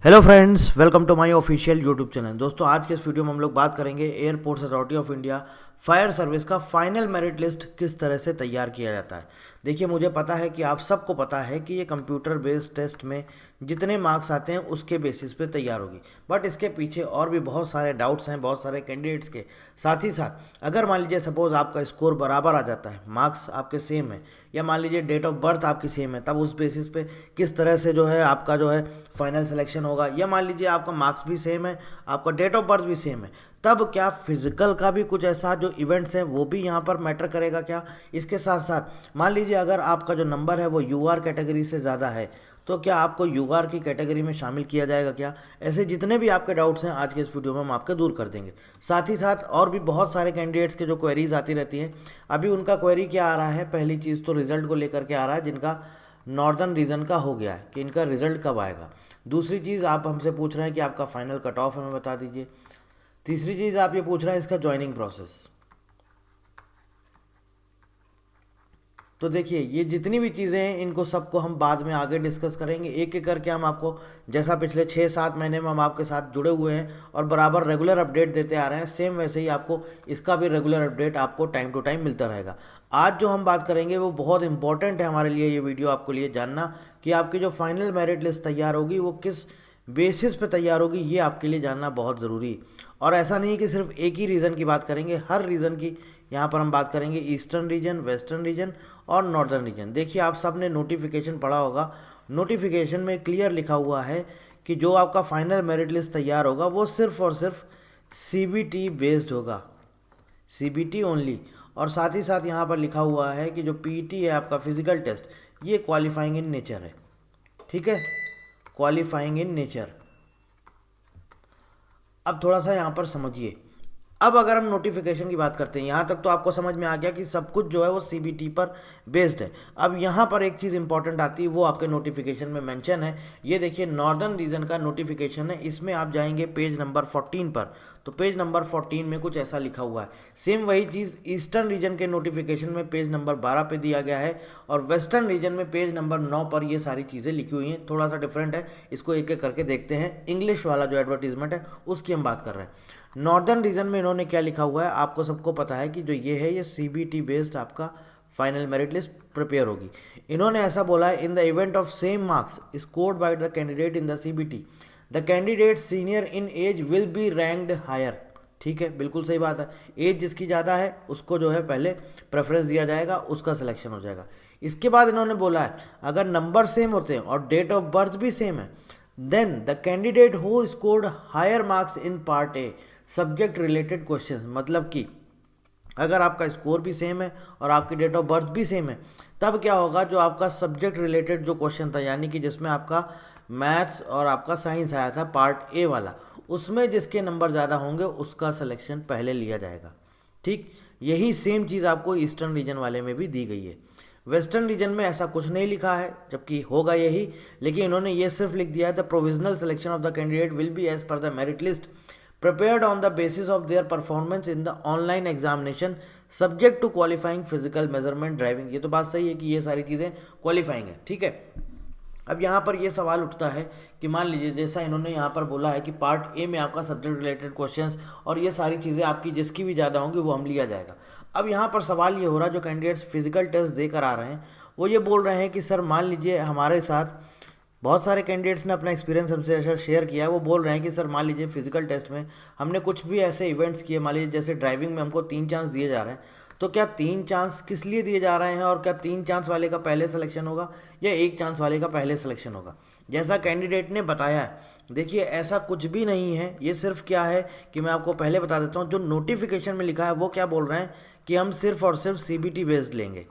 Hello friends, welcome to my official YouTube channel. दोस्तों, आज के इस वीडियो में हम लोग बात करेंगे airports authority of India fire service का फाइनल मेरिट लिस्ट किस तरह से तैयार किया जाता है। देखिए, मुझे पता है कि आप सबको पता है कि ये कंप्यूटर बेस्ड टेस्ट में जितने मार्क्स आते हैं उसके बेसिस पे तैयार होगी, बट इसके पीछे और भी बहुत सारे डाउट्स हैं बहुत सारे कैंडिडेट्स के। साथ ही साथ अगर मान लीजिए सपोज आपका स्कोर बराबर आ जाता है, मार्क्स आपके सेम है, या मान लीजिए डेट ऑफ बर्थ आपकी सेम है, तब उस बेसिस पे किस तरह से जो है आपका जो है फाइनल सिलेक्शन होगा। या मान लीजिए आपका मार्क्स भी सेम है, आपका डेट ऑफ बर्थ भी सेम है, तब क्या फिजिकल का भी कुछ ऐसा जो इवेंट्स हैं वो भी यहाँ पर मैटर करेगा क्या। इसके साथ साथ मान लीजिए अगर आपका जो नंबर है वो यूआर कैटेगरी से ज़्यादा है, तो क्या आपको यूआर की कैटेगरी में शामिल किया जाएगा क्या। ऐसे जितने भी आपके डाउट्स हैं आज के इस वीडियो में हम आपके दूर कर देंगे। साथ ही साथ और भी बहुत सारे कैंडिडेट्स के जो क्वेरीज आती रहती हैं, अभी उनका क्वेरी क्या आ रहा है। पहली चीज़ तो रिजल्ट को लेकर के आ रहा है, जिनका नॉर्दर्न रीजन का हो गया है कि इनका रिजल्ट कब आएगा। दूसरी चीज़ आप हमसे पूछ रहे हैं कि आपका फाइनल कट ऑफ हमें बता दीजिए। तीसरी चीज़ आप ये पूछ रहे हैं इसका ज्वाइनिंग प्रोसेस। तो देखिए, ये जितनी भी चीज़ें हैं इनको सबको हम बाद में आगे डिस्कस करेंगे, एक एक करके हम आपको, जैसा पिछले 6-7 महीने में हम आपके साथ जुड़े हुए हैं और बराबर रेगुलर अपडेट देते आ रहे हैं, सेम वैसे ही आपको इसका भी रेगुलर अपडेट आपको टाइम टू टाइम मिलता रहेगा। आज जो हम बात करेंगे वो बहुत इंपॉर्टेंट है हमारे लिए, ये वीडियो आपको लिए जानना कि आपकी जो फाइनल मेरिट लिस्ट तैयार होगी वो किस बेसिस पे तैयार होगी, ये आपके लिए जानना बहुत ज़रूरी। और ऐसा नहीं है कि सिर्फ एक ही रीज़न की बात करेंगे, हर रीज़न की यहाँ पर हम बात करेंगे, ईस्टर्न रीजन, वेस्टर्न रीजन और नॉर्दर्न रीजन। देखिए, आप सब ने नोटिफिकेशन पढ़ा होगा, नोटिफिकेशन में क्लियर लिखा हुआ है कि जो आपका फाइनल मेरिट लिस्ट तैयार होगा वो सिर्फ और सिर्फ सीबीटी बेस्ड होगा, सीबीटी ओनली। और साथ ही साथ यहाँ पर लिखा हुआ है कि जो पीटी है आपका फिजिकल टेस्ट, ये क्वालिफाइंग इन नेचर है। ठीक है, क्वालिफाइंग इन नेचर। अब थोड़ा सा यहाँ पर समझिए। अब अगर हम नोटिफिकेशन की बात करते हैं, यहाँ तक तो आपको समझ में आ गया कि सब कुछ जो है वो सीबीटी पर बेस्ड है। अब यहाँ पर एक चीज़ इंपॉर्टेंट आती है, वो आपके नोटिफिकेशन में मेंशन है। ये देखिए, नॉर्दर्न रीजन का नोटिफिकेशन है, इसमें आप जाएंगे पेज नंबर 14 पर, तो पेज नंबर 14 में कुछ ऐसा लिखा हुआ है। सेम वही चीज़ ईस्टर्न रीजन के नोटिफिकेशन में पेज नंबर 12 पे दिया गया है, और वेस्टर्न रीजन में पेज नंबर 9 पर ये सारी चीज़ें लिखी हुई हैं। थोड़ा सा डिफरेंट है, इसको एक एक करके देखते हैं। इंग्लिश वाला जो एडवर्टीजमेंट है उसकी हम बात कर रहे हैं। नॉर्दर्न रीजन में इन्होंने क्या लिखा हुआ है, आपको सबको पता है कि जो ये है ये सीबीटी बेस्ड आपका फाइनल मेरिट लिस्ट प्रिपेयर होगी। इन्होंने ऐसा बोला है, in the event of same marks scored by the candidate in the CBT, the candidate senior in age will be ranked higher. ठीक है, बिल्कुल सही बात है। एज जिसकी ज़्यादा है उसको जो है पहले प्रेफरेंस दिया जाएगा, उसका सिलेक्शन हो जाएगा। इसके बाद इन्होंने बोला है, अगर नंबर सेम होते हैं और डेट ऑफ बर्थ भी सेम है, then the candidate who scored higher marks in part A subject related questions, मतलब कि अगर आपका स्कोर भी सेम है और आपकी डेट ऑफ बर्थ भी सेम है, तब क्या होगा, जो आपका सब्जेक्ट रिलेटेड जो क्वेश्चन था, यानी कि जिसमें आपका मैथ्स और आपका साइंस आया था पार्ट ए वाला, उसमें जिसके नंबर ज़्यादा होंगे उसका सिलेक्शन पहले लिया जाएगा। ठीक, यही सेम चीज़ आपको ईस्टर्न रीजन वाले में भी दी गई है। वेस्टर्न रीजन में ऐसा कुछ नहीं लिखा है, जबकि होगा यही, लेकिन इन्होंने ये सिर्फ लिख दिया है, the provisional selection of the candidate will be as per the merit list prepared on the basis of their performance in the online examination subject to qualifying physical measurement driving। ये तो बात सही है कि ये सारी चीज़ें क्वालिफाइंग है। ठीक है, अब यहाँ पर ये सवाल उठता है कि मान लीजिए जैसा इन्होंने यहाँ पर बोला है कि पार्ट ए में आपका सब्जेक्ट रिलेटेड क्वेश्चंस और ये सारी चीज़ें आपकी जिसकी भी ज़्यादा होंगी वो हम लिया जाएगा। अब यहाँ पर सवाल ये हो रहा है, जो कैंडिडेट्स फिजिकल टेस्ट देकर आ रहे हैं वो ये बोल रहे हैं कि सर मान लीजिए हमारे साथ बहुत सारे कैंडिडेट्स ने अपना एक्सपीरियंस हमसे ऐसा शेयर किया है। वो बोल रहे हैं कि सर मान लीजिए फिजिकल टेस्ट में हमने कुछ भी ऐसे इवेंट्स किए, मान लीजिए जैसे ड्राइविंग में हमको 3 चांस दिए जा रहे हैं, तो क्या 3 चांस किस लिए दिए जा रहे हैं, और क्या 3 चांस वाले का पहले सिलेक्शन होगा या 1 चांस वाले का पहले सिलेक्शन होगा, जैसा कैंडिडेट ने बताया है। देखिए, ऐसा कुछ भी नहीं है, ये सिर्फ क्या है कि मैं आपको पहले बता देता हूँ, जो नोटिफिकेशन में लिखा है वो क्या बोल रहे हैं कि हम सिर्फ और सिर्फ सीबीटी बेस्ड लेंगे,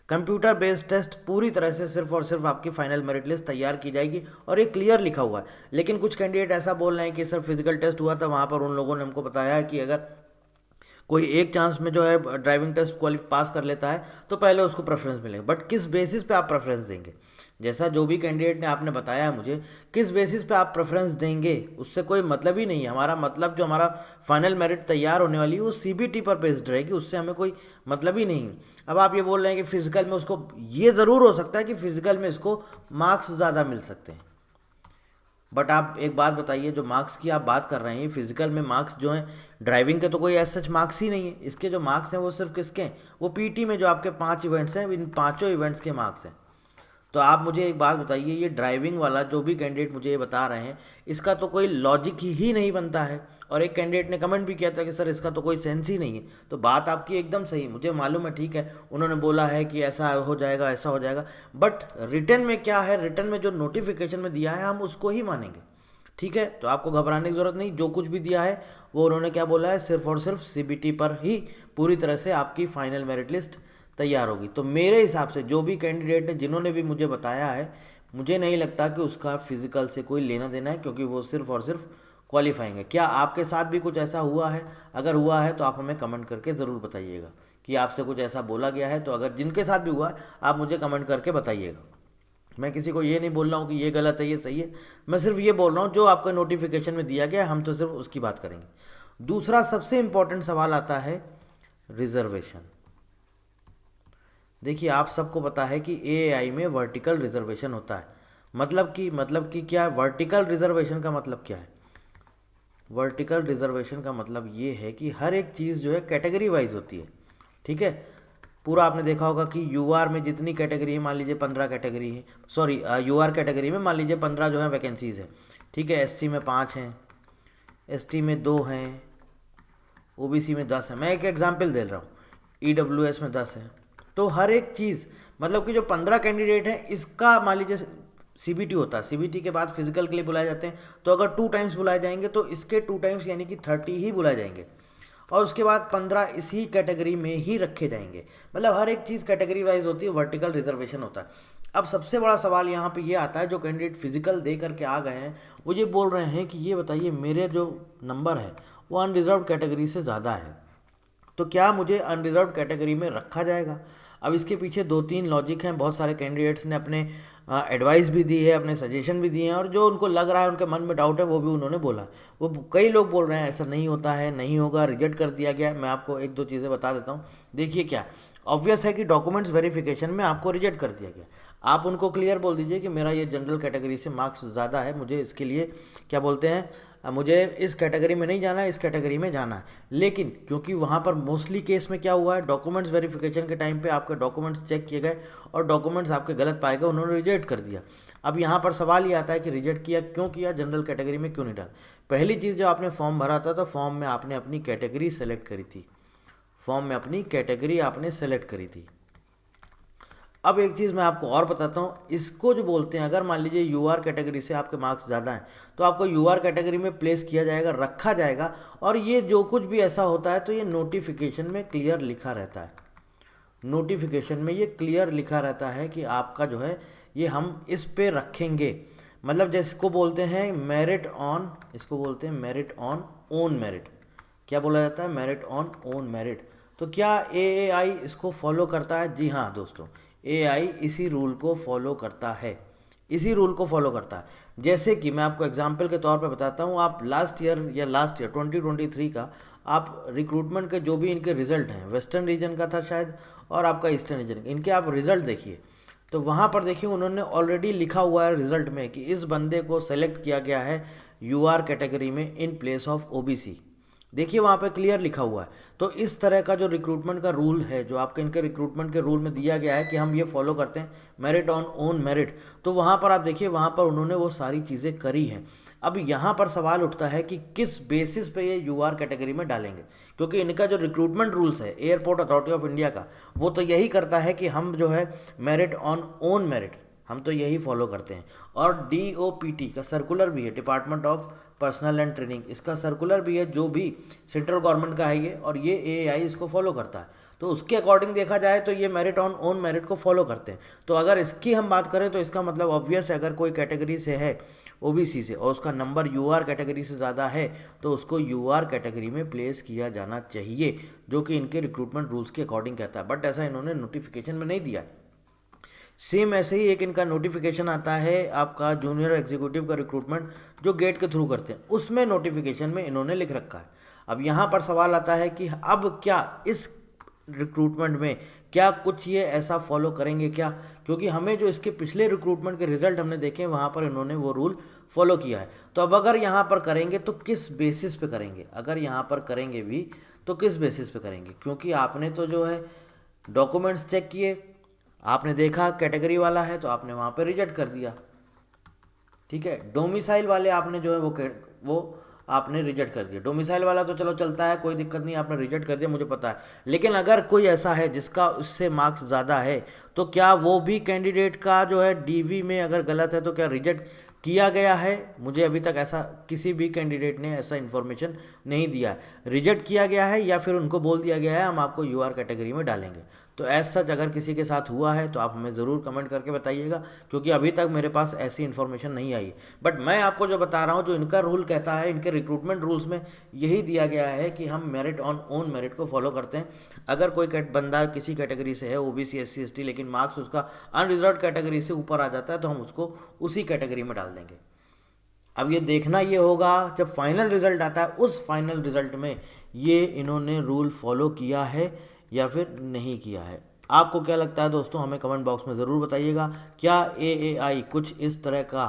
कंप्यूटर बेस्ड टेस्ट पूरी तरह से सिर्फ और सिर्फ आपकी फाइनल मेरिट लिस्ट तैयार की जाएगी, और ये क्लियर लिखा हुआ है। लेकिन कुछ कैंडिडेट ऐसा बोल रहे हैं कि सर फिजिकल टेस्ट हुआ था, वहाँ पर उन लोगों ने हमको बताया है कि अगर कोई 1 चांस में जो है ड्राइविंग टेस्ट क्वालिफाई पास कर लेता है तो पहले उसको प्रेफरेंस मिलेगा। बट किस बेसिस पे आप प्रेफरेंस देंगे, जैसा जो भी कैंडिडेट ने आपने बताया है मुझे, किस बेसिस पे आप प्रेफरेंस देंगे उससे कोई मतलब ही नहीं है। हमारा मतलब जो हमारा फाइनल मेरिट तैयार होने वाली है वो सीबीटी पर बेस्ड रहेगी, उससे हमें कोई मतलब ही नहीं है। अब आप ये बोल रहे हैं कि फिजिकल में उसको, ये ज़रूर हो सकता है कि फिजिकल में इसको मार्क्स ज़्यादा मिल सकते हैं, बट आप एक बात बताइए, जो मार्क्स की आप बात कर रहे हैं, फिजिकल में मार्क्स जो हैं ड्राइविंग के तो कोई ऐसा सच मार्क्स ही नहीं है। इसके जो मार्क्स हैं वो सिर्फ किसके हैं, वो पीटी में जो आपके 5 इवेंट्स हैं, इन पांचों इवेंट्स के मार्क्स हैं। तो आप मुझे एक बात बताइए, ये ड्राइविंग वाला जो भी कैंडिडेट मुझे ये बता रहे हैं, इसका तो कोई लॉजिक ही नहीं बनता है। और एक कैंडिडेट ने कमेंट भी किया था कि सर इसका तो कोई सेंस ही नहीं है। तो बात आपकी एकदम सही, मुझे मालूम है, ठीक है, उन्होंने बोला है कि ऐसा हो जाएगा, ऐसा हो जाएगा, बट रिटर्न में क्या है, रिटर्न में जो नोटिफिकेशन में दिया है हम उसको ही मानेंगे। ठीक है, तो आपको घबराने की ज़रूरत नहीं, जो कुछ भी दिया है वो उन्होंने क्या बोला है, सिर्फ और सिर्फ सीबीटी पर ही पूरी तरह से आपकी फाइनल मेरिट लिस्ट तैयार होगी। तो मेरे हिसाब से जो भी कैंडिडेट ने जिन्होंने भी मुझे बताया है, मुझे नहीं लगता कि उसका फिजिकल से कोई लेना देना है, क्योंकि वो सिर्फ और सिर्फ क्वालिफाइंग है। क्या आपके साथ भी कुछ ऐसा हुआ है? अगर हुआ है तो आप हमें कमेंट करके ज़रूर बताइएगा कि आपसे कुछ ऐसा बोला गया है। तो अगर जिनके साथ भी हुआ है आप मुझे कमेंट करके बताइएगा। मैं किसी को ये नहीं बोल रहा हूँ कि ये गलत है, ये सही है, मैं सिर्फ ये बोल रहा हूँ जो आपका नोटिफिकेशन में दिया गया है, हम तो सिर्फ उसकी बात करेंगे। दूसरा सबसे इंपॉर्टेंट सवाल आता है रिजर्वेशन। देखिए, आप सबको पता है कि एएआई में वर्टिकल रिजर्वेशन होता है। मतलब कि क्या है वर्टिकल रिजर्वेशन का मतलब क्या है? वर्टिकल रिजर्वेशन का मतलब ये है कि हर एक चीज़ जो है कैटेगरी वाइज होती है। ठीक है, पूरा आपने देखा होगा कि यूआर में जितनी कैटेगरी है, मान लीजिए 15 कैटेगरी है, सॉरी यूआर कैटेगरी में मान लीजिए 15 जो है वैकेंसीज है। ठीक है, एससी में 5 हैं, एसटी में 2 हैं, ओबीसी में 10 है। मैं एक एग्जांपल दे रहा हूँ, ईडब्ल्यूएस में 10 है। तो हर एक चीज़ मतलब कि जो 15 कैंडिडेट हैं, इसका मान लीजिए सीबीटी होता है, सीबीटी के बाद फिजिकल के लिए बुलाए जाते हैं। तो अगर 2 टाइम्स बुलाए जाएंगे तो इसके 2 टाइम्स यानी कि 30 ही बुलाए जाएंगे, और उसके बाद 15 इसी कैटेगरी में ही रखे जाएंगे। मतलब हर एक चीज़ कैटेगरी वाइज होती है, वर्टिकल रिजर्वेशन होता है। अब सबसे बड़ा सवाल यहाँ पे ये आता है, जो कैंडिडेट फिजिकल दे करके आ गए हैं वो ये बोल रहे हैं कि ये बताइए मेरे जो नंबर है वो अनरिजर्व कैटेगरी से ज़्यादा है, तो क्या मुझे अनरिजर्व कैटेगरी में रखा जाएगा? अब इसके पीछे 2-3 लॉजिक हैं। बहुत सारे कैंडिडेट्स ने अपने एडवाइस भी दी है, अपने सजेशन भी दिए हैं, और जो उनको लग रहा है, उनके मन में डाउट है, वो भी उन्होंने बोला। वो कई लोग बोल रहे हैं ऐसा नहीं होता है, नहीं होगा, रिजेक्ट कर दिया गया है। मैं आपको 1-2 चीज़ें बता देता हूँ। देखिए, क्या ऑब्वियस है कि डॉक्यूमेंट्स वेरिफिकेशन में आपको रिजेक्ट कर दिया गया। आप उनको क्लियर बोल दीजिए कि मेरा ये जनरल कैटेगरी से मार्क्स ज़्यादा है, मुझे इसके लिए क्या बोलते हैं, मुझे इस कैटेगरी में नहीं जाना है, इस कैटेगरी में जाना है। लेकिन क्योंकि वहाँ पर मोस्टली केस में क्या हुआ है, डॉक्यूमेंट्स वेरिफिकेशन के टाइम पे आपके डॉक्यूमेंट्स चेक किए गए और डॉक्यूमेंट्स आपके गलत पाए गए, उन्होंने रिजेक्ट कर दिया। अब यहाँ पर सवाल ये आता है कि रिजेक्ट किया क्यों किया, जनरल कैटेगरी में क्यों नहीं डाला? पहली चीज़, जब आपने फॉर्म भरा था तो फॉर्म में आपने अपनी कैटेगरी सेलेक्ट करी थी, फॉर्म में अपनी कैटेगरी आपने सेलेक्ट करी थी। अब एक चीज़ मैं आपको और बताता हूँ, इसको जो बोलते हैं, अगर मान लीजिए यूआर कैटेगरी से आपके मार्क्स ज़्यादा हैं तो आपको यूआर कैटेगरी में प्लेस किया जाएगा, रखा जाएगा। और ये जो कुछ भी ऐसा होता है तो ये नोटिफिकेशन में क्लियर लिखा रहता है, नोटिफिकेशन में ये क्लियर लिखा रहता है कि आपका जो है ये हम इस पे रखेंगे। मतलब जिसको बोलते हैं मेरिट ऑन, इसको बोलते हैं मेरिट ऑन ओन मेरिट। क्या बोला जाता है? Merit on own merit. तो क्या एएआई इसको फॉलो करता है? जी हाँ दोस्तों, एआई इसी रूल को फॉलो करता है, इसी रूल को फॉलो करता है। जैसे कि मैं आपको एग्जांपल के तौर पे बताता हूँ, आप लास्ट ईयर 2023 का आप रिक्रूटमेंट के जो भी इनके रिजल्ट हैं, वेस्टर्न रीजन का था शायद और आपका ईस्टर्न रीजन, इनके आप रिजल्ट देखिए। तो वहाँ पर देखिए उन्होंने ऑलरेडी लिखा हुआ है रिजल्ट में कि इस बंदे को सेलेक्ट किया गया है यूआर कैटेगरी में इन प्लेस ऑफ ओबीसी। देखिए वहाँ पे क्लियर लिखा हुआ है। तो इस तरह का जो रिक्रूटमेंट का रूल है, जो आपके इनके रिक्रूटमेंट के रूल में दिया गया है कि हम ये फॉलो करते हैं मेरिट ऑन ओन मेरिट, तो वहाँ पर आप देखिए वहाँ पर उन्होंने वो सारी चीज़ें करी हैं। अब यहाँ पर सवाल उठता है कि किस बेसिस पे ये यूआर कैटेगरी में डालेंगे, क्योंकि इनका जो रिक्रूटमेंट रूल्स है एयरपोर्ट अथॉरिटी ऑफ इंडिया का, वो तो यही करता है कि हम जो है मेरिट ऑन ओन मेरिट, हम तो यही फॉलो करते हैं। और डीओपीटी का सर्कुलर भी है, department of personal and training, इसका सर्कुलर भी है जो भी सेंट्रल गवर्नमेंट का है ये, और ये एआई इसको फॉलो करता है। तो उसके अकॉर्डिंग देखा जाए तो ये मेरिट ऑन ओन मेरिट को फॉलो करते हैं। तो अगर इसकी हम बात करें तो इसका मतलब ऑब्वियस है, अगर कोई कैटेगरी से है ओबीसी से और उसका नंबर यूआर कैटेगरी से ज़्यादा है तो उसको यूआर कैटेगरी में प्लेस किया जाना चाहिए, जो कि इनके रिक्रूटमेंट रूल्स के अकॉर्डिंग कहता है। बट ऐसा इन्होंने नोटिफिकेशन में नहीं दिया। सेम ऐसे ही एक इनका नोटिफिकेशन आता है आपका जूनियर एग्जीक्यूटिव का रिक्रूटमेंट जो गेट के थ्रू करते हैं, उसमें नोटिफिकेशन में इन्होंने लिख रखा है। अब यहाँ पर सवाल आता है कि अब क्या इस रिक्रूटमेंट में क्या कुछ ये ऐसा फॉलो करेंगे क्या, क्योंकि हमें जो इसके पिछले रिक्रूटमेंट के रिजल्ट हमने देखे वहाँ पर इन्होंने वो रूल फॉलो किया है। तो अब अगर यहाँ पर करेंगे तो किस बेसिस पे करेंगे, अगर यहाँ पर करेंगे भी तो किस बेसिस पे करेंगे, क्योंकि आपने तो जो है डॉक्यूमेंट्स चेक किए, आपने देखा कैटेगरी वाला है तो आपने वहाँ पे रिजेक्ट कर दिया, ठीक है। डोमिसाइल वाले आपने जो है वो आपने रिजेक्ट कर दिया। डोमिसाइल वाला तो चलो चलता है, कोई दिक्कत नहीं, आपने रिजेक्ट कर दिया, मुझे पता है। लेकिन अगर कोई ऐसा है जिसका उससे मार्क्स ज़्यादा है तो क्या वो भी कैंडिडेट का जो है डीवी में अगर गलत है तो क्या रिजेक्ट किया गया है? मुझे अभी तक ऐसा किसी भी कैंडिडेट ने ऐसा इन्फॉर्मेशन नहीं दिया। रिजेक्ट किया गया है या फिर उनको बोल दिया गया है हम आपको यूआर कैटेगरी में डालेंगे। तो एज सच अगर किसी के साथ हुआ है तो आप हमें ज़रूर कमेंट करके बताइएगा, क्योंकि अभी तक मेरे पास ऐसी इन्फॉर्मेशन नहीं आई है। बट मैं आपको जो बता रहा हूँ, जो इनका रूल कहता है, इनके रिक्रूटमेंट रूल्स में यही दिया गया है कि हम मेरिट ऑन ओन मेरिट को फॉलो करते हैं। अगर कोई बंदा किसी कैटेगरी से है, ओबीसी SC ST, लेकिन मार्क्स उसका अनरिजर्व कैटेगरी से ऊपर आ जाता है तो हम उसको उसी कैटेगरी में डाल देंगे। अब ये देखना ये होगा जब फाइनल रिजल्ट आता है, उस फाइनल रिजल्ट में ये इन्होंने रूल फॉलो किया है या फिर नहीं किया है। आपको क्या लगता है दोस्तों, हमें कमेंट बॉक्स में ज़रूर बताइएगा। क्या AAI कुछ इस तरह का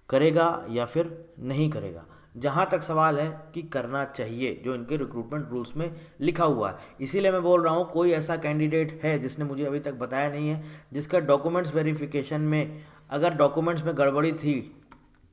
करेगा या फिर नहीं करेगा? जहाँ तक सवाल है कि करना चाहिए, जो इनके रिक्रूटमेंट रूल्स में लिखा हुआ है। इसीलिए मैं बोल रहा हूँ, कोई ऐसा कैंडिडेट है जिसने मुझे अभी तक बताया नहीं है, जिसका डॉक्यूमेंट्स वेरिफिकेशन में अगर डॉक्यूमेंट्स में गड़बड़ी थी,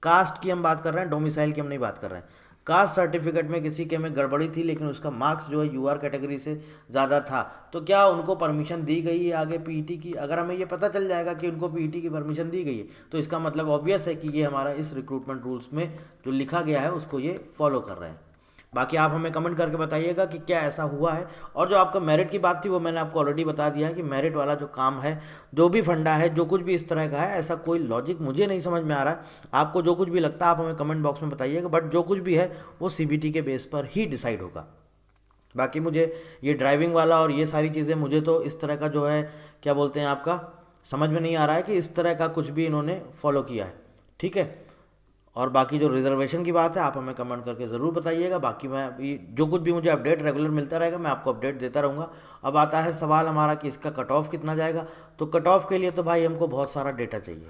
कास्ट की हम बात कर रहे हैं, डोमिसाइल की हम नहीं बात कर रहे हैं, कास्ट सर्टिफिकेट में किसी के में गड़बड़ी थी लेकिन उसका मार्क्स जो है यूआर कैटेगरी से ज़्यादा था, तो क्या उनको परमिशन दी गई है आगे पीईटी की? अगर हमें ये पता चल जाएगा कि उनको पीईटी की परमिशन दी गई है तो इसका मतलब ऑब्वियस है कि ये हमारा इस रिक्रूटमेंट रूल्स में जो लिखा गया है उसको ये फॉलो कर रहे हैं। बाकी आप हमें कमेंट करके बताइएगा कि क्या ऐसा हुआ है। और जो आपका मेरिट की बात थी वो मैंने आपको ऑलरेडी बता दिया है कि मेरिट वाला जो काम है, जो भी फंडा है, जो कुछ भी इस तरह का है, ऐसा कोई लॉजिक मुझे नहीं समझ में आ रहा है। आपको जो कुछ भी लगता है आप हमें कमेंट बॉक्स में बताइएगा, बट जो कुछ भी है वो CBT के बेस पर ही डिसाइड होगा। बाकी मुझे ये ड्राइविंग वाला और ये सारी चीज़ें, मुझे तो इस तरह का जो है क्या बोलते हैं आपका, समझ में नहीं आ रहा है कि इस तरह का कुछ भी इन्होंने फॉलो किया है, ठीक है। और बाकी जो रिजर्वेशन की बात है आप हमें कमेंट करके ज़रूर बताइएगा। बाकी मैं अभी जो कुछ भी मुझे अपडेट रेगुलर मिलता रहेगा मैं आपको अपडेट देता रहूँगा। अब आता है सवाल हमारा कि इसका कट ऑफ कितना जाएगा। तो कट ऑफ के लिए तो भाई हमको बहुत सारा डेटा चाहिए,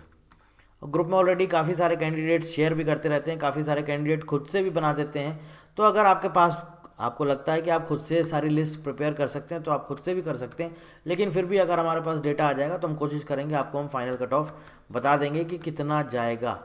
और ग्रुप में ऑलरेडी काफ़ी सारे कैंडिडेट्स शेयर भी करते रहते हैं, काफ़ी सारे कैंडिडेट खुद से भी बना देते हैं। तो अगर आपके पास, आपको लगता है कि आप खुद से सारी लिस्ट प्रिपेयर कर सकते हैं तो आप खुद से भी कर सकते हैं, लेकिन फिर भी अगर हमारे पास डेटा आ जाएगा तो हम कोशिश करेंगे आपको हम फाइनल कट ऑफ बता देंगे कि कितना जाएगा।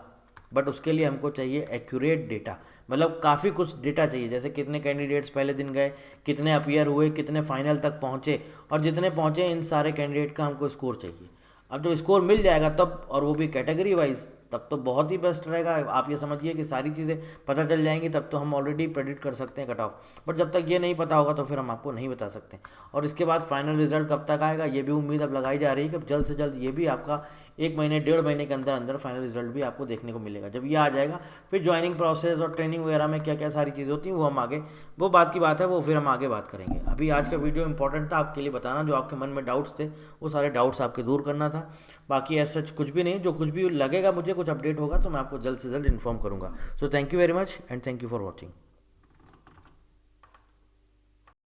बट उसके लिए हमको चाहिए एक्यूरेट डेटा, मतलब काफ़ी कुछ डेटा चाहिए, जैसे कितने कैंडिडेट्स पहले दिन गए, कितने अपीयर हुए, कितने फाइनल तक पहुँचे, और जितने पहुँचे इन सारे कैंडिडेट का हमको स्कोर चाहिए। अब जब स्कोर मिल जाएगा तब, और वो भी कैटेगरी वाइज, तब तो बहुत ही बेस्ट रहेगा। आप ये समझिए कि सारी चीज़ें पता चल जाएंगी, तब तो हम ऑलरेडी प्रेडिक्ट कर सकते हैं कट ऑफ। बट जब तक ये नहीं पता होगा तो फिर हम आपको नहीं बता सकते। और इसके बाद फाइनल रिजल्ट कब तक आएगा ये भी उम्मीद अब लगाई जा रही है कि जल्द से जल्द ये भी आपका 1 महीने 1.5 महीने के अंदर अंदर फाइनल रिजल्ट भी आपको देखने को मिलेगा। जब ये आ जाएगा फिर ज्वाइनिंग प्रोसेस और ट्रेनिंग वगैरह में क्या क्या सारी चीज़ें होती हैं वो हम आगे, वो बात की बात है, वो फिर हम आगे बात करेंगे। अभी आज का वीडियो इंपॉर्टेंट था आपके लिए बताना, जो आपके मन में डाउट्स थे वो सारे डाउट्स आपके दूर करना था। बाकी ऐसा कुछ भी नहीं, जो कुछ भी लगेगा मुझे कुछ अपडेट होगा तो मैं आपको जल्द से जल्द इन्फॉर्म करूँगा। So thank you very much and thank you for watching.